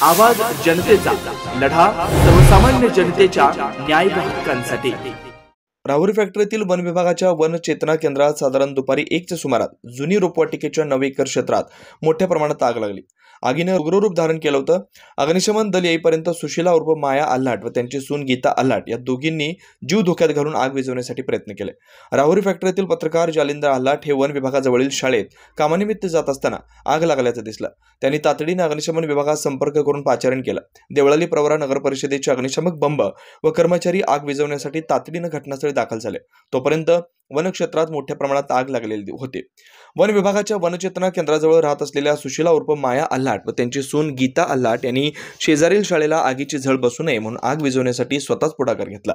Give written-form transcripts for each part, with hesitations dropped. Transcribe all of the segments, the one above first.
आवाज जनतेचा, लढा सर्वसामान्य जनतेच्या न्याय व हक्कांसाठी। राहुरी फॅक्टरीतील वन विभागाच्या वन चेतना केंद्रात साधारण दुपारी 1च्या सुमारास जुनी रोपवाटिकेच्या 9 एकर क्षेत्रात मोठ्या प्रमाणात आग लागली। आगीने उग्ररूप धारण केलं होतं। अग्निशमन दल येईपर्यंत सुशीला उर्फ माया आल्हाट व त्यांची सून गीता आल्हाट या दोघींनी जीव धोक्यात घालून आग विझवण्यासाठी प्रयत्न केले। राहुरी फॅक्टरीतील पत्रकार जालिंदर आल्हाट हे वन विभागाजवळील शाळेत कामानिमित्त जात असताना आग लागल्याचं दिसलं। त्यांनी तातडीने अग्निशमन विभागात संपर्क करून पाचारण केलं। देवळाली प्रवरा नगर परिषदेचे अग्निशमक बंब व कर्मचारी आग विझवण्यासाठी तातडीने घटनास्थळी दाखल झाले। तोपर्यंत वन क्षेत्रात मोठ्या प्रमाणात आग लागलेली होती। वन विभागाच्या वनचेतना केंद्राजवळ राहत असलेल्या सुशीला उर्फ माया आल्हाट व त्यांची सून गीता आल्हाट यांनी शेजारील शाळेला आगीची झळ बसू नये म्हणून आग विझवण्यासाठी स्वतःच पुढाकार घेतला।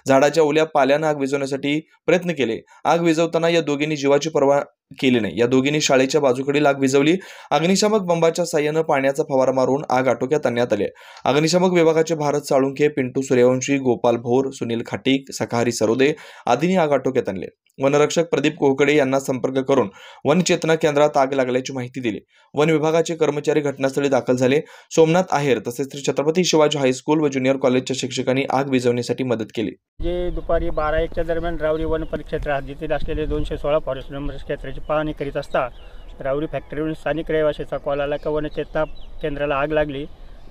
झाडाच्या ओल्या पाल्याने आग विझवण्यासाठी प्रयत्न केले। आग विझवताना या दोघींनी जीवाची पर्वा केली नाही। या दोघींनी शाळेच्या बाजूकडील आग विझवली। अग्निशामक बंबाच्या साह्याने पाण्याचा फवारा मारून आग आटोक्यात आणण्यात आली। अग्निशामक विभागाचे भारत साळुंखे, पिंटू सूर्यवंशी, गोपाल भोर, सुनील खाटीक, सखारी सरोदे आदींनी आग आटोक्यात आणले। वनरक्षक प्रदीप कोहकडे यांना संपर्क करून वन चेतना केंद्रात आग लागल्याची माहिती दिली। वन विभागाचे कर्मचारी घटनास्थळी दाखल झाले। सोमनाथ आहेर तसेच श्री छत्रपती शिवाजी हायस्कूल व ज्युनियर कॉलेजच्या शिक्षकांनी आग विझवण्यासाठी मदत केली। जे दुपारी 12-1च्या दरम्यान राहुरी वन परिक्षेत्र हद्दीतील असलेले 216 फॉरेस्ट नंबर क्षेत्राची पाहणी करीत असता राहुरी फॅक्टरीवरून स्थानिक रहिवाशाचा कॉल आला की वन चेतना केंद्राला आग लागली।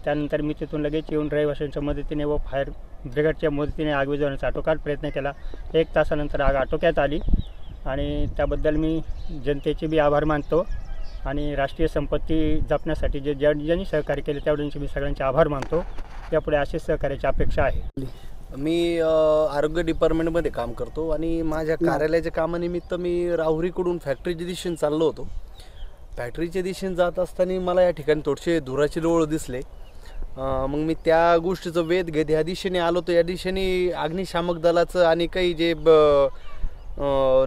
त्यानंतर मी तिथून लगेच येऊन रहिवाशांच्या मदतीने व फायर ब्रिगेडच्या मदतीने आग विझवण्याचा आटोकाट प्रयत्न केला। 1 तासानंतर आग आटोक्यात आली आणि त्याबद्दल मी जनतेचे बी आभार मानतो आणि राष्ट्रीय संपत्ती जपण्यासाठी जे ज्यांनी सहकार्य केले त्यावेळेचे मी सगळ्यांचे आभार मानतो। यापुढे अशीच सहकार्याची अपेक्षा आहे। मी आरोग्य डिपार्टमेंटमध्ये काम करतो आणि माझ्या कार्यालयाच्या कामानिमित्त मी राहुरीकडून फॅक्टरीच्या दिशेने चाललो होतो। फॅक्टरीच्या दिशेने जात असताना मला या ठिकाणी थोडेसे धुराचे लोळ दिसले। मग मी त्या गोष्टीचा वेध घेत या दिशेने आलो। तर या दिशेने अग्निशामक दलाचं आणि काही जे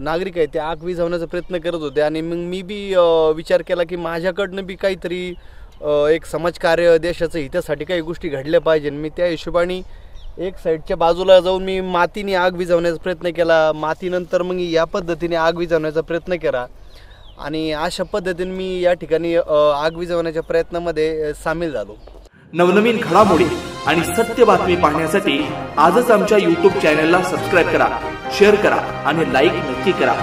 नागरिक आहेत ते आग विझवण्याचा प्रयत्न करत होते आणि मग मी बी विचार केला की माझ्याकडनं बी काहीतरी एक समाजकार्य देशाचं हितासाठी काही गोष्टी घडल्या पाहिजे। मी त्या हिशोबाने एक साईडच्या बाजूला जाऊन मी मातीने आग विझवण्याचा प्रयत्न केला। मातीनंतर मग या पद्धतीने आग विझवण्याचा प्रयत्न केला आणि अशा पद्धतीने मी या ठिकाणी आग विझवण्याच्या प्रयत्नामध्ये सामील झालो। नवनवीन घडामोडी आणि सत्य बातमी पाहण्यासाठी आजच आमच्या YouTube चॅनलला सबस्क्राइब करा, शेअर करा आणि लाईक नक्की करा।